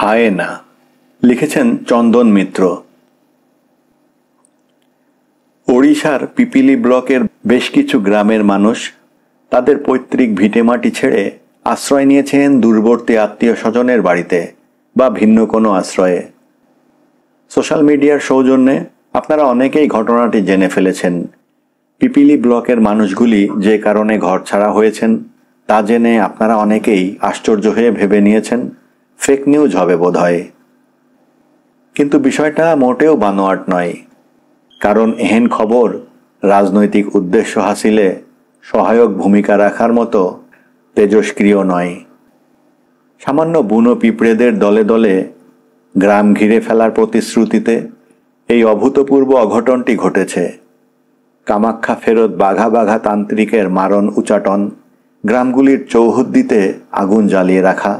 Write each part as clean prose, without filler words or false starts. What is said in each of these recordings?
Hyena লিখেছেন চন্দন মিত্র। ওড়িশার পিপিলি ব্লকের বেশ কিছু গ্রামের মানুষ তাদের পৈতৃক ভিটেমাটি ছেড়ে আশ্রয় নিয়েছেন দূরবর্তী আত্মীয় স্বজনের বাড়িতে বা ভিন্ন কোনো আশ্রয়ে। সোশ্যাল মিডিয়ার সৌজন্যে আপনারা অনেকেই ঘটনাটি জেনে ফেলেছেন। পিপিলি ব্লকের মানুষগুলি যে কারণে ঘর ছাড়া হয়েছেন তা জেনে আপনারা অনেকেই আশ্চর্য হয়ে ভেবে নিয়েছেন ফেক নিউজ হবে বোধহয়। কিন্তু বিষয়টা মোটেও বানোয়াট নয়, কারণ এহেন খবর রাজনৈতিক উদ্দেশ্য হাসিলে সহায়ক ভূমিকা রাখার মতো তেজস্ক্রিয় নয়। সামান্য বুনো পিঁপড়েদের দলে দলে গ্রাম ঘিরে ফেলার প্রতিশ্রুতিতে এই অভূতপূর্ব অঘটনটি ঘটেছে। কামাখ্যা ফেরত বাঘা বাঘা তান্ত্রিকের মারণ উচাটন, গ্রামগুলির চৌহদ্দিতে আগুন জ্বালিয়ে রাখা,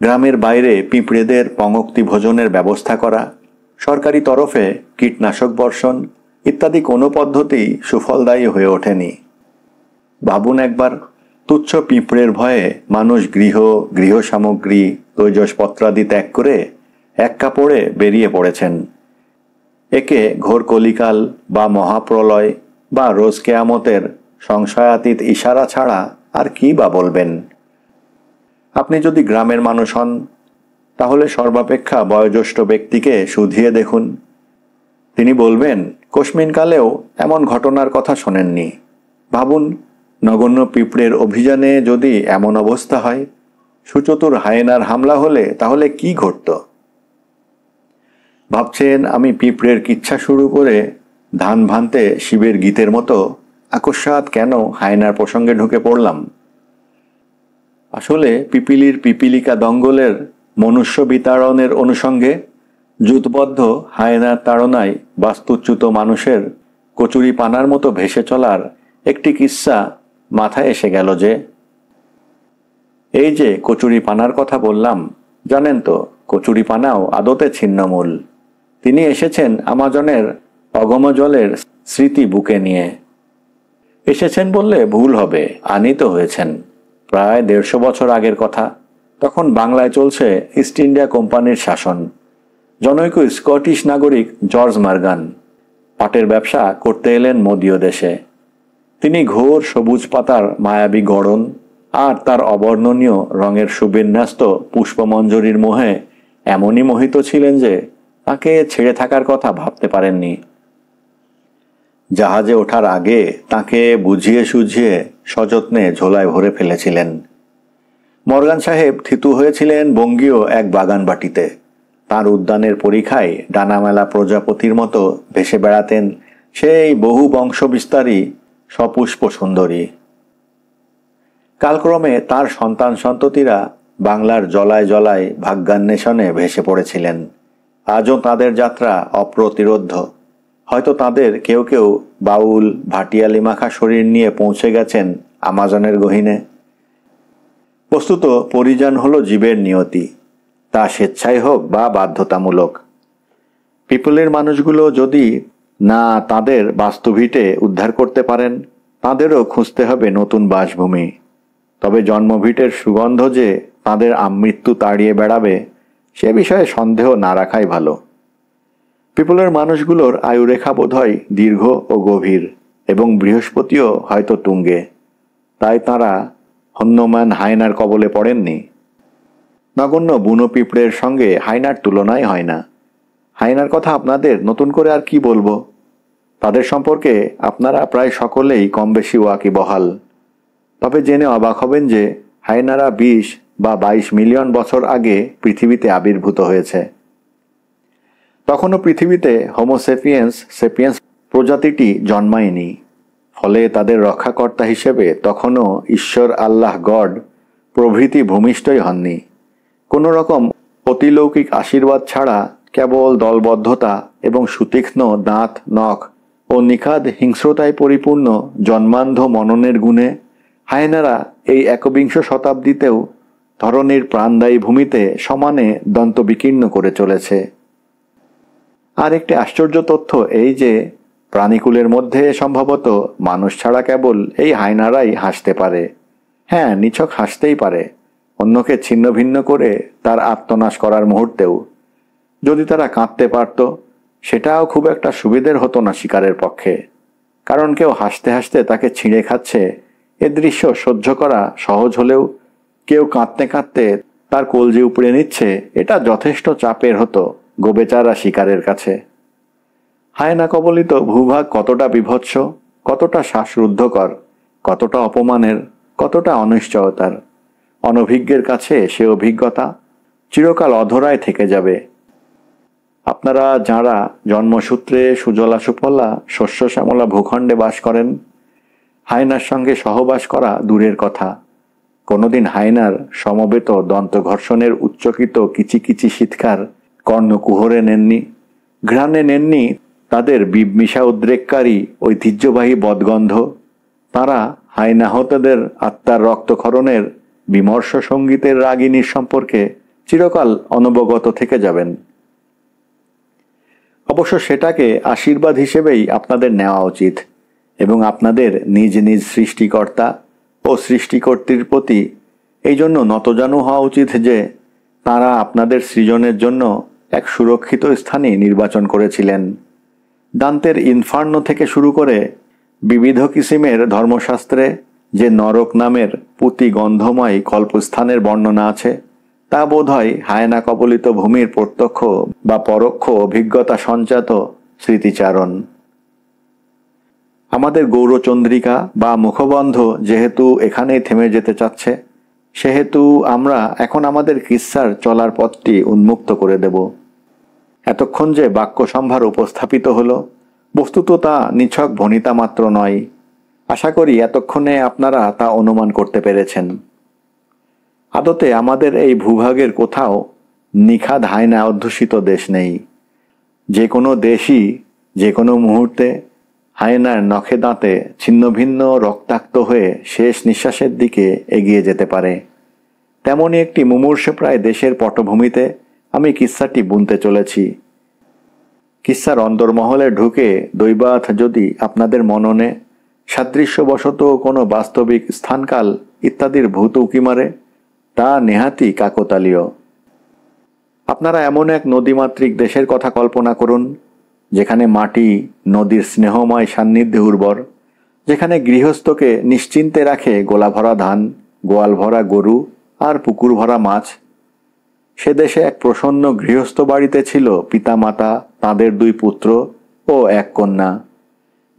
গ্রামের বাইরে পিঁপড়েদের পঙ্গক্তি ভোজনের ব্যবস্থা করা, সরকারি তরফে কীটনাশক বর্ষণ ইত্যাদি কোনো পদ্ধতি সুফলদায়ী হয়ে ওঠেনি। ভাবুন একবার, তুচ্ছ পিঁপড়ের ভয়ে মানুষ গৃহ সামগ্রী তৈজসপত্রাদি ত্যাগ করে এক কাপড়ে বেরিয়ে পড়েছেন। একে ঘোর কলিকাল বা মহাপ্রলয় বা রোজ কেয়ামতের সংশয়াতীত ইশারা ছাড়া আর কি বা বলবেন। আপনি যদি গ্রামের মানুষ হন তাহলে সর্বাপেক্ষা বয়োজ্যেষ্ঠ ব্যক্তিকে শুধিয়ে দেখুন। তিনি বলবেন কোশমিনকালেও এমন ঘটনার কথা শোনেননি। ভাবুন, নগণ্য পিঁপড়ের অভিযানে যদি এমন অবস্থা হয়, সুচতুর হায়েনার হামলা হলে তাহলে কি ঘটত? ভাবছেন আমি পিঁপড়ের কিচ্ছা শুরু করে ধান ভানতে শিবের গীতের মতো আকস্মাৎ কেন হায়েনার প্রসঙ্গে ঢুকে পড়লাম? আসলে পিপিলির পিপিলিকা দঙ্গলের মনুষ্য বিতাড়নের অনুষঙ্গে জুথবদ্ধ হায়েনার তাড়নায় বাস্তুচ্যুত মানুষের কচুরি পানার মতো ভেসে চলার একটি কিস্সা মাথায় এসে গেল। যে এই যে কচুরি পানার কথা বললাম, জানেন তো কচুরি পানাও আদতে ছিন্নমূল। তিনি এসেছেন আমাজনের অগম জলের স্মৃতি বুকে নিয়ে। এসেছেন বললে ভুল হবে, আনিত হয়েছেন। প্রায় 150 বছর আগের কথা। তখন বাংলায় চলছে ইস্ট ইন্ডিয়া কোম্পানির শাসন। জনৈক স্কটিশ নাগরিক জর্জ মর্গান পাটের ব্যবসা করতে এলেন মদীয় দেশে। তিনি ঘোর সবুজ পাতার মায়াবী গড়ন আর তার অবর্ণনীয় রঙের সুবিন্যস্ত পুষ্পমঞ্জরির মোহে এমনই মোহিত ছিলেন যে তাকে ছেড়ে থাকার কথা ভাবতে পারেননি। জাহাজে ওঠার আগে তাকে বুঝিয়ে সুঝিয়ে সযত্নে ঝোলায় ভরে ফেলেছিলেন। মর্গান সাহেব থিতু হয়েছিলেন বঙ্গীয় এক বাগান বাটিতে। তার উদ্যানের পরিখায় ডানামেলা প্রজাপতির মতো ভেসে বেড়াতেন সেই বহু বংশবিস্তারী সপুষ্প সুন্দরী। কালক্রমে তার সন্তান সন্ততিরা বাংলার জলায় জলায় ভাগ্যান্বেষণে ভেসে পড়েছিলেন। আজও তাদের যাত্রা অপ্রতিরোধ্য। হয়তো তাদের কেউ কেউ বাউল ভাটিয়ালি মাখা শরীর নিয়ে পৌঁছে গেছেন আমাজনের গহীনে। বস্তুত পরিযান হলো জীবের নিয়তি, তা স্বেচ্ছায় হোক বা বাধ্যতামূলক। পিপলের মানুষগুলো যদি না তাদের বাস্তুভিটে উদ্ধার করতে পারেন, তাদেরও খুঁজতে হবে নতুন বাসভূমি। তবে জন্মভিটের সুগন্ধ যে তাদের আমৃত্যু তাড়িয়ে বেড়াবে সে বিষয়ে সন্দেহ না রাখাই ভালো। পিপলের মানুষগুলোর আয়ুরেখা বোধহয় দীর্ঘ ও গভীর, এবং বৃহস্পতিও হয়তো তুঙ্গে। তাই তারা হন্যমান হায়নার কবলে পড়েননি। নগণ্য বুনো পিঁপড়ের সঙ্গে হায়নার তুলনাই হয় না। হায়নার কথা আপনাদের নতুন করে আর কি বলবো। তাদের সম্পর্কে আপনারা প্রায় সকলেই কম বেশি ওয়াকিবহাল। তবে জেনে অবাক হবেন যে হায়নারা 20 বা 22 মিলিয়ন বছর আগে পৃথিবীতে আবির্ভূত হয়েছে। তখনও পৃথিবীতে হোমোসেপিয়েন্স প্রজাতিটি জন্মায়নি। ফলে তাদের রক্ষাকর্তা হিসেবে তখনও ঈশ্বর, আল্লাহ, গড প্রভৃতি ভূমিষ্ঠই হননি। কোনো রকম অতিলৌকিক আশীর্বাদ ছাড়া কেবল দলবদ্ধতা এবং সুতীক্ষ্ণ দাঁত, নখ ও নিখাদ হিংস্রতায় পরিপূর্ণ জন্মান্ধ মননের গুণে হায়েনারা এই 21 শতাব্দীতেও ধরনীর প্রাণদায়ী ভূমিতে সমানে দন্তবিকীর্ণ করে চলেছে। আর একটি আশ্চর্য তথ্য এই যে প্রাণীকুলের মধ্যে সম্ভবত মানুষ ছাড়া কেবল এই হায়নারাই হাসতে পারে। হ্যাঁ, নিছক হাসতেই পারে, অন্যকে ছিন্ন ভিন্ন করে তার আত্মনাশ করার মুহূর্তেও যদি তারা কাঁদতে পারত, সেটাও খুব একটা সুবিধের হতো না শিকারের পক্ষে। কারণ কেউ হাসতে হাসতে তাকে ছিঁড়ে খাচ্ছে, এ দৃশ্য সহ্য করা সহজ হলেও কেউ কাঁদতে কাঁদতে তার কলজি উপড়ে নিচ্ছে, এটা যথেষ্ট চাপের হতো গোবেচারা শিকারের কাছে। হায়না কবলিত ভূভাগ কতটা বিভৎস, কতটা শ্বাসরুদ্ধকর, কতটা অপমানের, কতটা অনিশ্চয়তার। অনভিজ্ঞের কাছে সে অভিজ্ঞতা চিরকাল অধরায় থেকে যাবে। আপনারা যাঁরা জন্মসূত্রে সুজলা সুফলা শস্য শ্যামলা ভূখণ্ডে বাস করেন, হায়নার সঙ্গে সহবাস করা দূরের কথা, কোনোদিন হায়নার সমবেত দন্তঘর্ষণের উচ্চকিত কিচিকিচি শীতকার কর্ণকুহরে নেননি, ঘ্রাণে নেননি তাদের বিবমিশা উদ্রেককারী ঐতিহ্যবাহী বদগন্ধ। তাঁরা হায়নাহতদের আত্মার রক্তক্ষরণের বিমর্ষ সঙ্গীতের রাগিনীর সম্পর্কে চিরকাল অনবগত থেকে যাবেন। অবশ্য সেটাকে আশীর্বাদ হিসেবেই আপনাদের নেওয়া উচিত এবং আপনাদের নিজ নিজ সৃষ্টিকর্তা ও সৃষ্টিকর্ত্রীর প্রতি এই জন্য নতজানু হওয়া উচিত যে তাঁরা আপনাদের সৃজনের জন্য এক সুরক্ষিত স্থানই নির্বাচন করেছিলেন। দান্তের ইনফার্নো থেকে শুরু করে বিবিধ কিসিমের ধর্মশাস্ত্রে যে নরক নামের পুঁতি গন্ধময় কল্পস্থানের বর্ণনা আছে, তা বোধহয় হায়না কবলিত ভূমির প্রত্যক্ষ বা পরোক্ষ অভিজ্ঞতা সঞ্জাত স্মৃতিচারণ। আমাদের গৌরচন্দ্রিকা বা মুখবন্ধ যেহেতু এখানেই থেমে যেতে চাচ্ছে, সেহেতু আমরা এখন আমাদের কিস্সার চলার পথটি উন্মুক্ত করে দেব। এতক্ষণ যে বাক্য সম্ভার উপস্থাপিত হলো, বস্তুত তা নিছক ভনিতা মাত্র নয়। আশা করি এতক্ষণে আপনারা তা অনুমান করতে পেরেছেন। আদতে আমাদের এই ভূভাগের কোথাও নিখাদ হায়না অধ্যুষিত দেশ নেই। যে কোনো দেশই যে কোনো মুহূর্তে হায়নার নখে দাঁতে ছিন্নভিন্ন রক্তাক্ত হয়ে শেষ নিঃশ্বাসের দিকে এগিয়ে যেতে পারে। তেমনই একটি মুমূর্ষপ্রায় দেশের পটভূমিতে আমি কিস্সাটি বুনতে চলেছি। কিস্সার অন্তর্মহলে ঢুকে দৈবাৎ যদি আপনাদের মননে সাদৃশ্যবশত কোনো বাস্তবিক স্থানকাল ইত্যাদির ভূত উকি মারে, তা নেহাতি কাকতালীয়। আপনারা এমন এক নদীমাতৃক দেশের কথা কল্পনা করুন, যেখানে মাটি নদীর স্নেহময় সান্নিধ্যে উর্বর, যেখানে গৃহস্থকে নিশ্চিন্তে রাখে গোলা ভরা ধান, গোয়াল ভরা গরু আর পুকুর ভরা মাছ। সে দেশে এক প্রসন্ন গৃহস্থ বাড়িতে ছিল পিতামাতা, তাঁদের 2 পুত্র ও 1 কন্যা।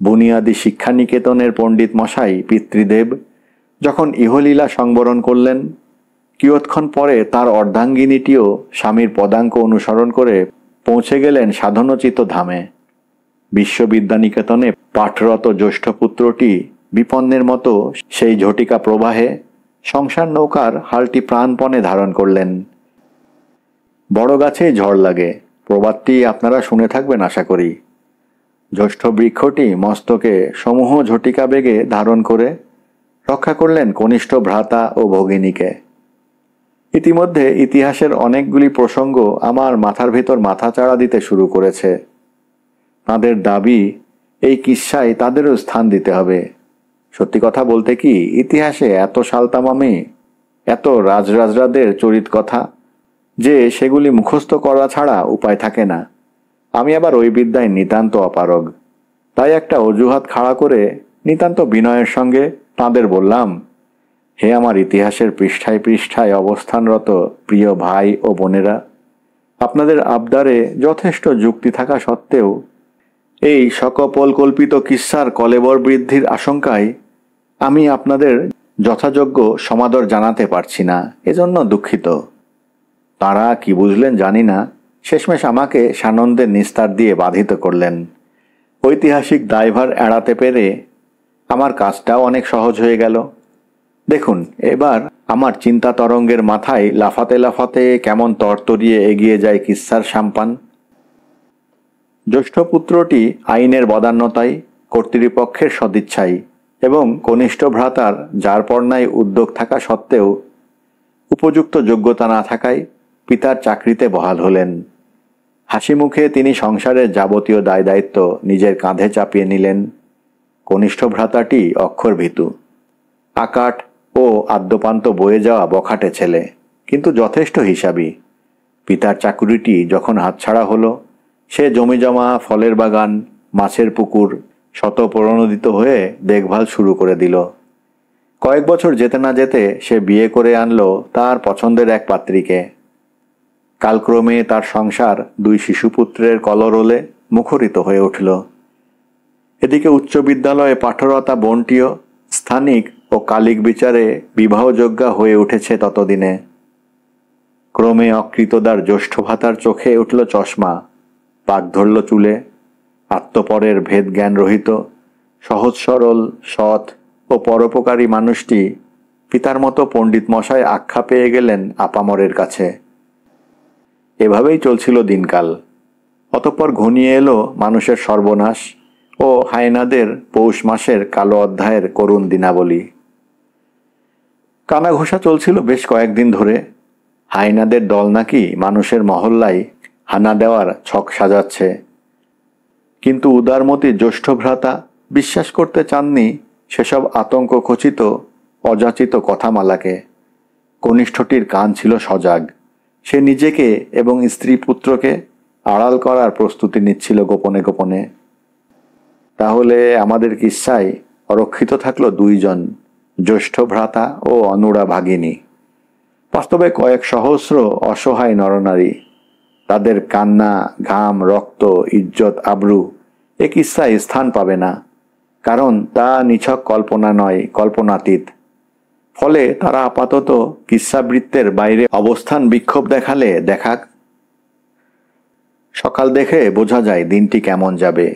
বুনিয়াদি শিক্ষানিকেতনের পণ্ডিত মশাই পিতৃদেব যখন ইহলীলা সংবরণ করলেন, কিয়ৎক্ষণ পরে তার অর্ধাঙ্গিনীটিও স্বামীর পদাঙ্ক অনুসরণ করে পৌঁছে গেলেন সাধনোচিত ধামে। বিশ্ববিদ্যানিকেতনে পাঠরত জ্যেষ্ঠ পুত্রটি বিপন্নের মতো সেই ঝটিকা প্রবাহে সংসার নৌকার হালটি প্রাণপণে ধারণ করলেন। বড় গাছেই ঝড় লাগে, প্রবাদটি আপনারা শুনে থাকবেন আশা করি। জ্যেষ্ঠ বৃক্ষটি মস্তকে সমূহ ঝটিকা বেগে ধারণ করে রক্ষা করলেন কনিষ্ঠ ভ্রাতা ও ভগিনীকে। ইতিমধ্যে ইতিহাসের অনেকগুলি প্রসঙ্গ আমার মাথার ভেতর মাথাচাড়া দিতে শুরু করেছে। তাদের দাবি এই কিস্সায় তাদেরও স্থান দিতে হবে। সত্যি কথা বলতে কি, ইতিহাসে এত সালতামামি, এত রাজরাজরাদের চরিত কথা যে সেগুলি মুখস্থ করা ছাড়া উপায় থাকে না। আমি আবার ওই বিদ্যায় নিতান্ত অপারগ। তাই একটা অজুহাত খাড়া করে নিতান্ত বিনয়ের সঙ্গে তাঁদের বললাম, হে আমার ইতিহাসের পৃষ্ঠায় পৃষ্ঠায় অবস্থানরত প্রিয় ভাই ও বোনেরা, আপনাদের আবদারে যথেষ্ট যুক্তি থাকা সত্ত্বেও এই সকপল কল্পিত কিস্সার কলেবর বৃদ্ধির আশঙ্কায় আমি আপনাদের যথাযোগ্য সমাদর জানাতে পারছি না, এজন্য দুঃখিত। তাঁরা কি বুঝলেন জানি না, শেষমেশ আমাকে সানন্দের নিস্তার দিয়ে বাধিত করলেন। ঐতিহাসিক দায়ভার এড়াতে পেরে আমার কাজটাও অনেক সহজ হয়ে গেল। দেখুন, এবার আমার চিন্তা তরঙ্গের মাথায় লাফাতে লাফাতে কেমন তরতরিয়ে এগিয়ে যায় কিস্সার সাম্পান। জ্যেষ্ঠ পুত্রটি আইনের বদান্যতায়, কর্তৃপক্ষের সদিচ্ছায় এবং কনিষ্ঠ ভ্রাতার যারপরনাই উদ্যোগ থাকা সত্ত্বেও উপযুক্ত যোগ্যতা না থাকায় পিতার চাকরিতে বহাল হলেন। হাসি মুখে তিনি সংসারের যাবতীয় দায় দায়িত্ব নিজের কাঁধে চাপিয়ে নিলেন। কনিষ্ঠ ভ্রাতাটি অক্ষরভীতু, আকাট ও আদ্যপান্ত বয়ে যাওয়া বখাটে ছেলে, কিন্তু যথেষ্ট হিসাবী। পিতার চাকুরিটি যখন হাতছাড়া হলো, সে জমিজমা, ফলের বাগান, মাছের পুকুর শতপ্রণোদিত হয়ে দেখভাল শুরু করে দিল। কয়েক বছর যেতে না যেতে সে বিয়ে করে আনলো তার পছন্দের এক পাত্রীকে। কালক্রমে তার সংসার 2 শিশুপুত্রের কলরোলে মুখরিত হয়ে উঠল। এদিকে উচ্চ বিদ্যালয়ে পাঠরতা বোনটিও স্থানিক ও কালিক বিচারে বিবাহযোগ্যা হয়ে উঠেছে ততদিনে। ক্রমে অকৃতদার জ্যৈষ্ঠ ভাতার চোখে উঠল চশমা, পাক ধরল চুলে। আত্মপরের ভেদ জ্ঞান রহিত, সহজ সরল, সৎ ও পরোপকারী মানুষটি পিতার মতো পণ্ডিত মশাই আখ্যা পেয়ে গেলেন আপামরের কাছে। এভাবেই চলছিল দিনকাল। অতঃপর ঘনিয়ে এলো মানুষের সর্বনাশ ও হায়নাদের পৌষ মাসের কালো অধ্যায়ের করুণ দিনাবলী। কানাঘোষা চলছিল বেশ কয়েকদিন ধরে। হায়নাদের দল নাকি মানুষের মহল্লায় হানা দেওয়ার ছক সাজাচ্ছে। কিন্তু উদারমতি জ্যৈষ্ঠ ভ্রাতা বিশ্বাস করতে চাননি সেসব আতঙ্ক খচিত অযাচিত কথামালাকে। কনিষ্ঠটির কান ছিল সজাগ। সে নিজেকে এবং স্ত্রী পুত্রকে আড়াল করার প্রস্তুতি নিচ্ছিল গোপনে গোপনে। তাহলে আমাদের কিস্সায় অরক্ষিত থাকলো 2 জন, জ্যৈষ্ঠ ভ্রাতা ও অনুরা ভাগিনী। বাস্তবে কয়েক সহস্র অসহায় নরনারী। তাদের কান্না, ঘাম, রক্ত, ইজ্জত, আবরু এ কিস্সায় স্থান পাবে না, কারণ তা নিছক কল্পনা নয়, কল্পনাতীত। ফলে তারা আপাতত কিস্সাবৃত্তের বাইরে অবস্থান বিক্ষোভ দেখালে দেখাক। সকাল দেখে বোঝা যায় দিনটি কেমন যাবে,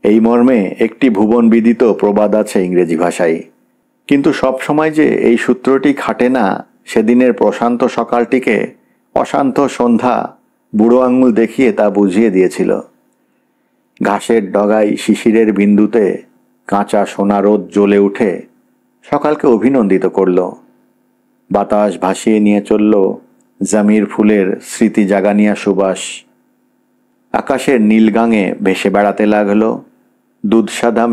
এই মর্মে একটি ভুবন বিদিত প্রবাদ আছে ইংরেজি ভাষায়। কিন্তু সবসময় যে এই সূত্রটি খাটে না, সেদিনের প্রশান্ত সকালটিকে অশান্ত সন্ধ্যা বুড়ো আঙুল দেখিয়ে তা বুঝিয়ে দিয়েছিল। ঘাসের ডগায় শিশিরের বিন্দুতে কাঁচা সোনা রোদ জ্বলে উঠে সকালকে অভিনন্দিত করল। বাতাস ভাসিয়ে নিয়ে চলল জামির ফুলের স্মৃতি জাগানিয়া সুবাস। আকাশের নীলগাঙে ভেসে বেড়াতে লাগলো দুধসাদা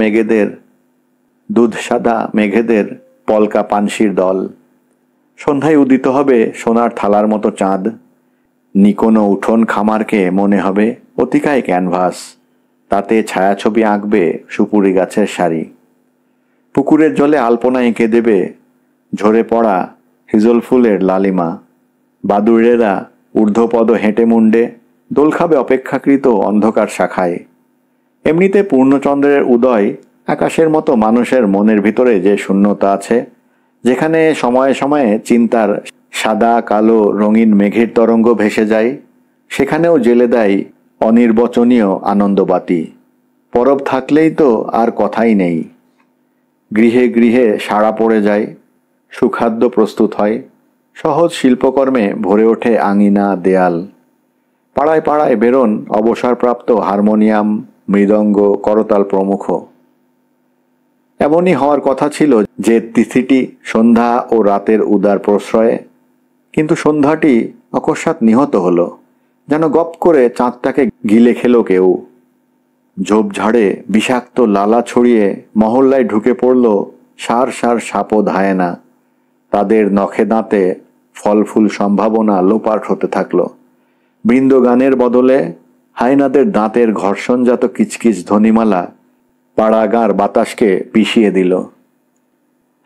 মেঘেদের পলকা পানসির দল। সন্ধ্যায় উদিত হবে সোনার থালার মতো চাঁদ। নিকোনো উঠোন খামারকে মনে হবে অতিকায় ক্যানভাস, তাতে ছায়াছবি আঁকবে সুপুরি গাছের সারি। পুকুরের জলে আলপনা এঁকে দেবে ঝরে পড়া হিজল ফুলের লালিমা। বাদুড়েরা ঊর্ধ্বপদ হেঁটে মুন্ডে দোল খাবে অপেক্ষাকৃত অন্ধকার শাখায়। এমনিতে পূর্ণচন্দ্রের উদয় আকাশের মতো মানুষের মনের ভিতরে যে শূন্যতা আছে, যেখানে সময়ে সময়ে চিন্তার সাদা কালো রঙিন মেঘের তরঙ্গ ভেসে যায়, সেখানেও জেলে দেয় অনির্বচনীয় আনন্দবাতি। পরব থাকলেই তো আর কথাই নেই। গৃহে গৃহে সাড়া পড়ে যায়, সুখাদ্য প্রস্তুত হয়, সহজ শিল্পকর্মে ভরে ওঠে আঙিনা, দেয়াল। পাড়ায় পাড়ায় বেরোন অবসরপ্রাপ্ত হারমোনিয়াম, মৃদঙ্গ, করতাল প্রমুখ। এমনই হওয়ার কথা ছিল যে তিথিটি সন্ধ্যা ও রাতের উদার প্রশ্রয়ে, কিন্তু সন্ধ্যাটি অকস্মাৎ নিহত হলো, যেন গপ করে চাঁদটাকে গিলে খেলো কেউ। ঝোপঝাড়ে বিষাক্ত লালা ছড়িয়ে মহল্লায় ঢুকে পড়ল সার সার সাপদ হায়না। তাদের নখে দাঁতে ফল ফুল সম্ভাবনা লোপাট হতে থাকলো। বৃন্দগানের বদলে হায়নাদের দাঁতের ঘর্ষণজাত কিচকিচ ধ্বনিমালা পাড়াগাঁর বাতাসকে পিষিয়ে দিল।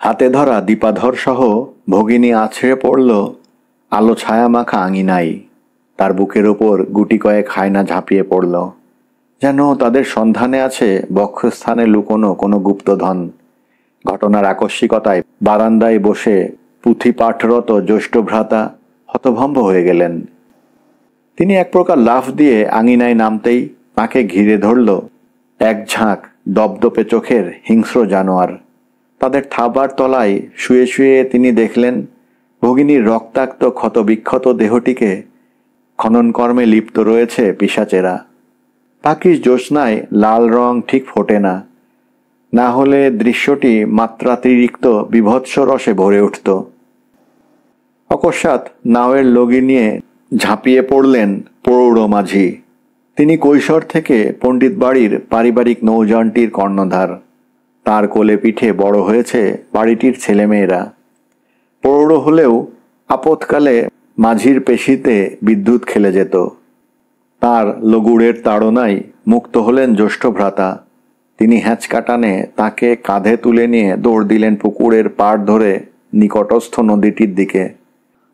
হাতে ধরা দীপাধর সহ ভগিনী আছড়ে পড়ল আলো ছায়া মাখা আঙিনাই। তার বুকের ওপর গুটি কয়েক হায়না ঝাঁপিয়ে পড়ল, যেন তাদের সন্ধানে আছে বক্ষস্থানে লুকোনো কোনো গুপ্তধন। ঘটনার আকস্মিকতায় বারান্দায় বসে পুঁথি পাঠরত জ্যৈষ্ঠ ভ্রাতা হতভম্ব হয়ে গেলেন। তিনি এক প্রকার লাফ দিয়ে আঙিনায় নামতেই তাকে ঘিরে ধরল এক ঝাঁক দপদপে চোখের হিংস্র জানোয়ার। তাদের থাবার তলায় শুয়ে শুয়ে তিনি দেখলেন ভগিনীর রক্তাক্ত ক্ষতবিক্ষত দেহটিকে খননকর্মে লিপ্ত রয়েছে পিশাচেরা। পাকিস জ্যোৎস্নায় লাল রং ঠিক ফোটে না, না হলে দৃশ্যটি মাত্রাতিরিক্ত বিভৎস রসে ভরে উঠত। অকস্মাৎ নাওয়ের লগি নিয়ে ঝাঁপিয়ে পড়লেন প্রৌঢ় মাঝি। তিনি কৈশোর থেকে পণ্ডিত বাড়ির পারিবারিক নৌযানটির কর্ণধার। তার কোলে পিঠে বড় হয়েছে বাড়িটির ছেলেমেয়েরা। প্রৌঢ় হলেও আপৎকালে মাঝির পেশিতে বিদ্যুৎ খেলে যেত। তার লগুড়ের তাড়নায় মুক্ত হলেন জ্যৈষ্ঠ ভ্রাতা। তিনি হ্যাঁচকা টানে তাকে কাঁধে তুলে নিয়ে দৌড় দিলেন পুকুরের পাড় ধরে নিকটস্থ নদীটির দিকে।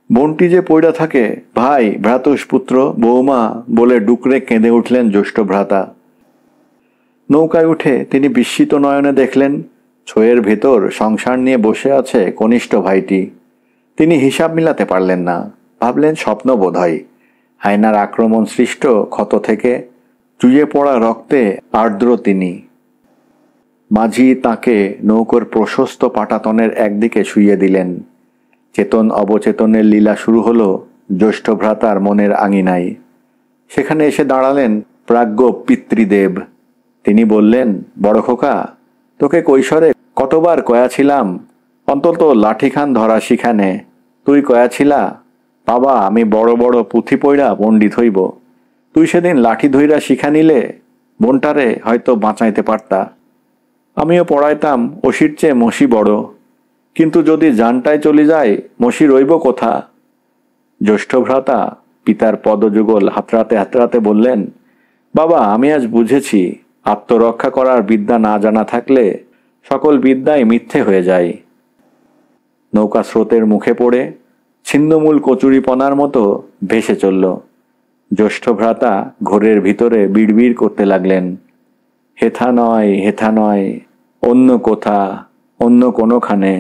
বনটি যে পইড়া থাকে, ভাই, ভ্রাতুষ পুত্র, বৌমা বলে ডুকরে কেঁদে উঠলেন জ্যৈষ্ঠ ভ্রাতা। নৌকায় উঠে তিনি বিস্মিত নয়নে দেখলেন ছইয়ের ভেতর সংসার নিয়ে বসে আছে কনিষ্ঠ ভাইটি। তিনি হিসাব মিলাতে পারলেন না, ভাবলেন স্বপ্ন বোধ হয়। হায়নার আক্রমণ সৃষ্ট ক্ষত থেকে চুইয়ে পড়া রক্তে আর্দ্র তিনি। মাঝি তাকে নৌকোর প্রশস্ত পাটাতনের একদিকে শুইয়ে দিলেন। চেতন অবচেতনের লীলা শুরু হলো জ্যৈষ্ঠ ভ্রাতার মনের আঙিনায়। সেখানে এসে দাঁড়ালেন প্রাজ্ঞ পিতৃদেব। তিনি বললেন, বড় খোকা, তোকে কৈশোরে কতবার কয়াছিলাম অন্তত লাঠিখান ধরা শিখানে। তুই কয়াছিলা, বাবা, আমি বড় বড় পুঁথি পইড়া পণ্ডিত হইব। তুই সেদিন লাঠি ধইরা শিখা নিলে বোনটারে হয়তো বাঁচাইতে পারতা। আমিও পড়াইতাম অসির চেয়ে মসি বড়, কিন্তু যদি জানটায় চলে যায় মসি রইব কোথা? জ্যৈষ্ঠ ভ্রাতা পিতার পদযুগল হাতড়াতে হাতড়াতে বললেন, বাবা, আমি আজ বুঝেছি, আত্মরক্ষা করার বিদ্যা না জানা থাকলে সকল বিদ্যাই মিথ্যে হয়ে যায়। নৌকা স্রোতের মুখে পড়ে ছিন্নমূল কচুরিপনার মতো ভেসে চলল। জ্যৈষ্ঠ ভ্রাতা ঘোরের ভিতরে বিড়বিড় করতে লাগলেন, হেথা নয়, হেথা নয়, অন্য কোথা, অন্য কোনোখানে।